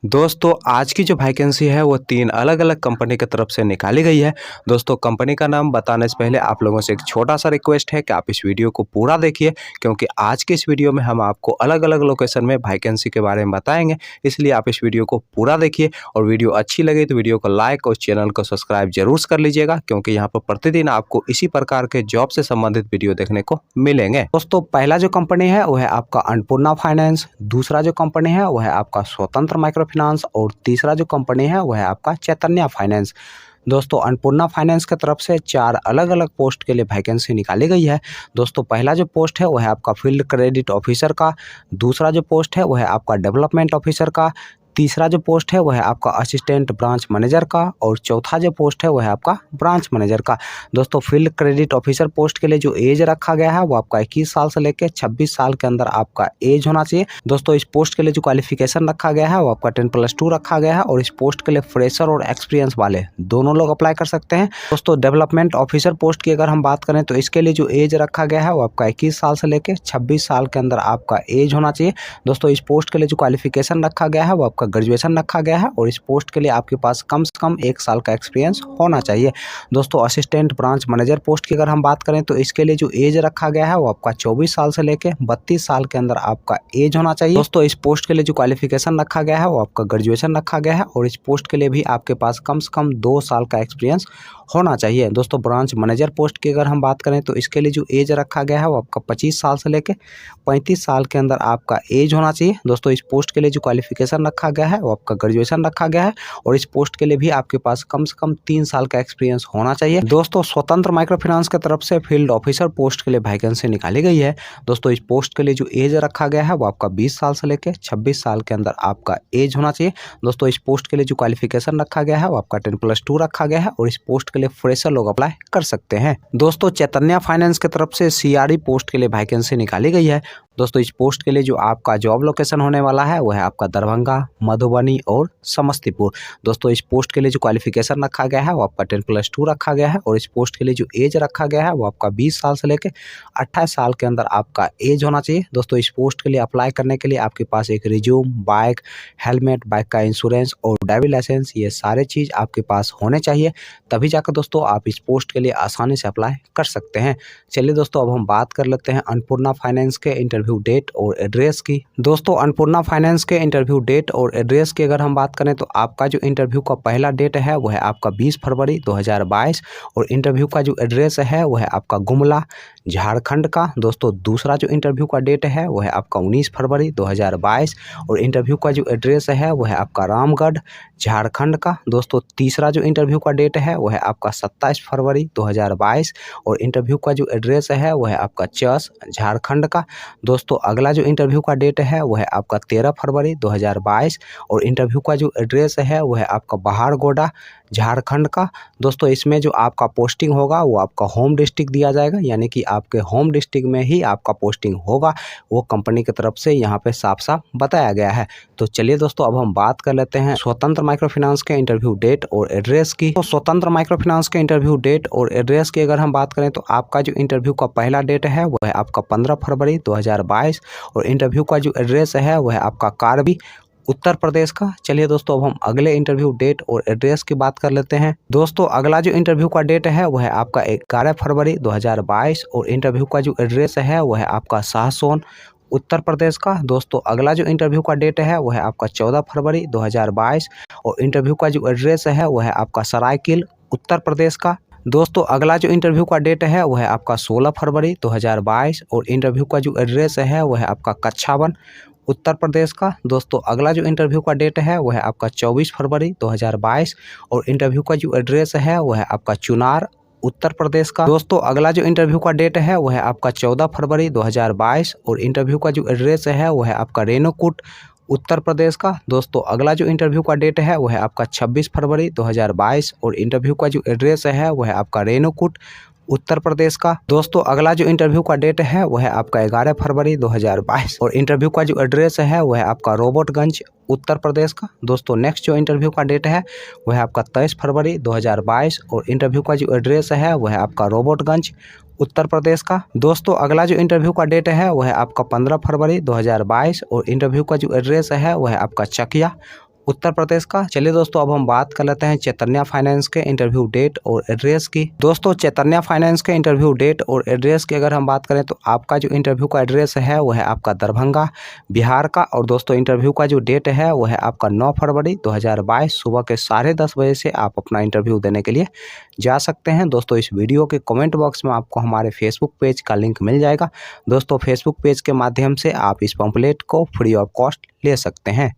दोस्तों आज की जो वैकेंसी है वो 3 अलग-अलग कंपनी की तरफ से निकाली गई है। दोस्तों कंपनी का नाम बताने से पहले आप लोगों से एक छोटा-सा रिक्वेस्ट है कि आप इस वीडियो को पूरा देखिए, क्योंकि आज के इस वीडियो में हम आपको अलग-अलग लोकेशन में वैकेंसी के बारे में बताएँगे। इसलिए आप इस वीडियो को पूरा देखिए और वीडियो अच्छी लगे तो वीडियो को लाइक और चैनल को सब्सक्राइब ज़रूर कर लीजिएगा, क्योंकि यहाँ पर प्रतिदिन आपको इसी प्रकार के जॉब से संबंधित वीडियो देखने को मिलेंगे। दोस्तों पहला जो कंपनी है वो है आपका अन्नपूर्णा फाइनेंस, दूसरा जो कंपनी है वो है आपका स्वतंत्र माइक्रो फाइनेंस और तीसरा जो कंपनी है वो है आपका चैतन्य फाइनेंस। दोस्तों अन्नपूर्णा फाइनेंस की तरफ से 4 अलग-अलग पोस्ट के लिए वैकेंसी निकाली गई है। दोस्तों पहला जो पोस्ट है वो है आपका फील्ड क्रेडिट ऑफिसर का, दूसरा जो पोस्ट है वो है आपका डेवलपमेंट ऑफिसर का, तीसरा जो पोस्ट है वो है आपका असिस्टेंट ब्रांच मैनेजर का और चौथा जो पोस्ट है वो है आपका ब्रांच मैनेजर का। दोस्तों फील्ड क्रेडिट ऑफिसर पोस्ट के लिए जो एज रखा गया है वो आपका 21 साल से लेकर 26 साल के अंदर आपका एज होना चाहिए। दोस्तों इस पोस्ट के लिए जो क्वालिफिकेशन रखा गया है वो आपका 10+2 रखा गया है और इस पोस्ट के लिए फ्रेशर और एक्सपीरियंस वाले दोनों लोग अप्लाई कर सकते हैं। दोस्तों डेवलपमेंट ऑफिसर पोस्ट की अगर हम बात करें तो इसके लिए जो एज रखा गया है वो आपका 21 साल से लेकर 26 साल के अंदर आपका एज होना चाहिए। दोस्तों इस पोस्ट के लिए जो क्वालिफिकेशन रखा गया है वो आपका ग्रेजुएशन रखा गया है और इस पोस्ट के लिए आपके पास कम से कम 1 साल का एक्सपीरियंस होना चाहिए। दोस्तों असिस्टेंट ब्रांच मैनेजर पोस्ट की अगर हम बात करें तो इसके लिए जो एज रखा गया है वो आपका 24 साल से लेकर 32 साल के अंदर आपका एज होना चाहिए। दोस्तों इस पोस्ट के लिए जो क्वालिफिकेशन रखा गया है वो आपका ग्रेजुएशन रखा गया है और इस पोस्ट के लिए भी आपके पास कम से कम 2 साल का एक्सपीरियंस होना चाहिए। दोस्तों ब्रांच मैनेजर पोस्ट की अगर हम बात करें तो इसके लिए जो एज रखा गया है वो आपका 25 साल से लेकर 35 साल के अंदर आपका एज होना चाहिए। दोस्तों इस पोस्ट के लिए जो क्वालिफिकेशन रखा गया है वो आपका ग्रेजुएशन रखा गया है और इस पोस्ट के लिए भी आपके पास कम से कम 3 साल का एक्सपीरियंस होना चाहिए। दोस्तों स्वतंत्र माइक्रो फाइनेंस की तरफ से फील्ड ऑफिसर पोस्ट के लिए वैकेंसी निकाली गई है। दोस्तों इस पोस्ट के लिए जो एज रखा गया है वो आपका 20 साल से लेकर 26 साल के अंदर आपका एज होना चाहिए। दोस्तों इस पोस्ट के लिए जो क्वालिफिकेशन रखा गया है वो आपका 10+2 रखा गया है और इस पोस्ट के लिए फ्रेशर लोग अप्लाई कर सकते हैं। दोस्तों चैतन्य फाइनेंस की तरफ से सीआरई पोस्ट के लिए वैकेंसी निकाली गई है। दोस्तों इस पोस्ट के लिए जो आपका जॉब लोकेशन होने वाला है वो है आपका दरभंगा, मधुबनी और समस्तीपुर। दोस्तों इस पोस्ट के लिए जो क्वालिफिकेशन रखा गया है वो आपका 10+2 रखा गया है और इस पोस्ट के लिए जो एज रखा गया है वो आपका 20 साल से लेकर 28 साल के अंदर आपका एज होना चाहिए। दोस्तों इस पोस्ट के लिए अप्लाई करने के लिए आपके पास एक रिज्यूम, बाइक, हेलमेट, बाइक का इंश्योरेंस और ड्राइविंग लाइसेंस, ये सारे चीज़ आपके पास होने चाहिए, तभी जाकर दोस्तों आप इस पोस्ट के लिए आसानी से अप्लाई कर सकते हैं। चलिए दोस्तों अब हम बात कर लेते हैं अन्नपूर्णा फाइनेंस के इंटरव्यू डेट और एड्रेस की। दोस्तों अन्नपूर्णा फाइनेंस के इंटरव्यू डेट और एड्रेस की अगर हम बात करें तो आपका जो इंटरव्यू का पहला डेट है वो है आपका 20 फरवरी 2022 और इंटरव्यू का जो एड्रेस है वो है आपका गुमला, झारखंड का। दोस्तों दूसरा जो इंटरव्यू का डेट है वो है आपका 19 फरवरी 2022 और इंटरव्यू का जो एड्रेस है वो है आपका रामगढ़, झारखंड का। दोस्तों तीसरा जो इंटरव्यू का डेट है वो है आपका 27 फरवरी 2022 और इंटरव्यू का जो एड्रेस है वो है आपका चस, झारखंड का। दोस्तों अगला जो इंटरव्यू का डेट है वो है आपका 13 फरवरी 2022 और इंटरव्यू का जो एड्रेस है वो है आपका बहारगोड़ा, झारखंड का। दोस्तों इसमें जो आपका पोस्टिंग होगा वो आपका होम डिस्ट्रिक्ट दिया जाएगा, यानी कि आपके होम डिस्ट्रिक्ट में ही आपका पोस्टिंग होगा, वो कंपनी की तरफ से यहाँ पे साफ साफ बताया गया है। तो चलिए दोस्तों अब हम बात कर लेते हैं स्वतंत्र माइक्रो फाइनेंस के इंटरव्यू डेट और एड्रेस की। तो स्वतंत्र माइक्रो फाइनेंस के इंटरव्यू डेट और एड्रेस की अगर हम बात करें तो आपका जो इंटरव्यू का पहला डेट है वो है आपका 15 फरवरी 2022 और इंटरव्यू का जो एड्रेस है वो है आपका कारबी, उत्तर प्रदेश का। चलिए दोस्तों अब हम अगले इंटरव्यू डेट और एड्रेस की बात कर लेते हैं। दोस्तों अगला जो इंटरव्यू का डेट है वो है आपका 11 फरवरी 2022 और इंटरव्यू का जो एड्रेस है वो है आपका साहसोन, उत्तर प्रदेश का। दोस्तों अगला जो इंटरव्यू का डेट है वो है आपका 14 फरवरी 2022 और इंटरव्यू का जो एड्रेस है वो है आपका सरायकील, उत्तर प्रदेश का। दोस्तों अगला जो इंटरव्यू का डेट है वो है आपका 16 फरवरी 2022 और इंटरव्यू का जो एड्रेस है वो है आपका कच्छावन, उत्तर प्रदेश का। दोस्तों अगला जो इंटरव्यू का डेट है वो है आपका 24 फरवरी 2022 और इंटरव्यू का जो एड्रेस है वो है आपका चुनार, उत्तर प्रदेश का। दोस्तों अगला जो इंटरव्यू का डेट है वो है आपका 14 फरवरी 2022 और इंटरव्यू का जो एड्रेस है वो है आपका रेणुकूट, उत्तर प्रदेश का। दोस्तों अगला जो इंटरव्यू का डेट है वो है आपका 26 फरवरी 2022 और इंटरव्यू का जो एड्रेस है वो है आपका रेणुकूट, उत्तर प्रदेश का। दोस्तों अगला जो इंटरव्यू का डेट है वो है आपका 11 फरवरी 2022 और इंटरव्यू का जो एड्रेस है वो है आपका रोबोटगंज, उत्तर प्रदेश का। दोस्तों नेक्स्ट जो इंटरव्यू का डेट है वो है आपका 23 फरवरी 2022 और इंटरव्यू का जो एड्रेस है वो है आपका रोबोटगंज, उत्तर प्रदेश का। दोस्तों अगला जो इंटरव्यू का डेट है वो है आपका 15 फरवरी 2022 और इंटरव्यू का जो एड्रेस है वो है आपका चकिया, उत्तर प्रदेश का। चलिए दोस्तों अब हम बात कर लेते हैं चैतन्य फाइनेंस के इंटरव्यू डेट और एड्रेस की। दोस्तों चैतन्य फाइनेंस के इंटरव्यू डेट और एड्रेस की अगर हम बात करें तो आपका जो इंटरव्यू का एड्रेस है वो है आपका दरभंगा बिहार का। और दोस्तों इंटरव्यू का जो डेट है वो है आपका 9 फरवरी 2022 सुबह के 10:30 बजे से आप अपना इंटरव्यू देने के लिए जा सकते हैं। दोस्तों इस वीडियो के कमेंट बॉक्स में आपको हमारे फेसबुक पेज का लिंक मिल जाएगा। दोस्तों फेसबुक पेज के माध्यम से आप इस पंपलेट को फ्री ऑफ कॉस्ट ले सकते हैं।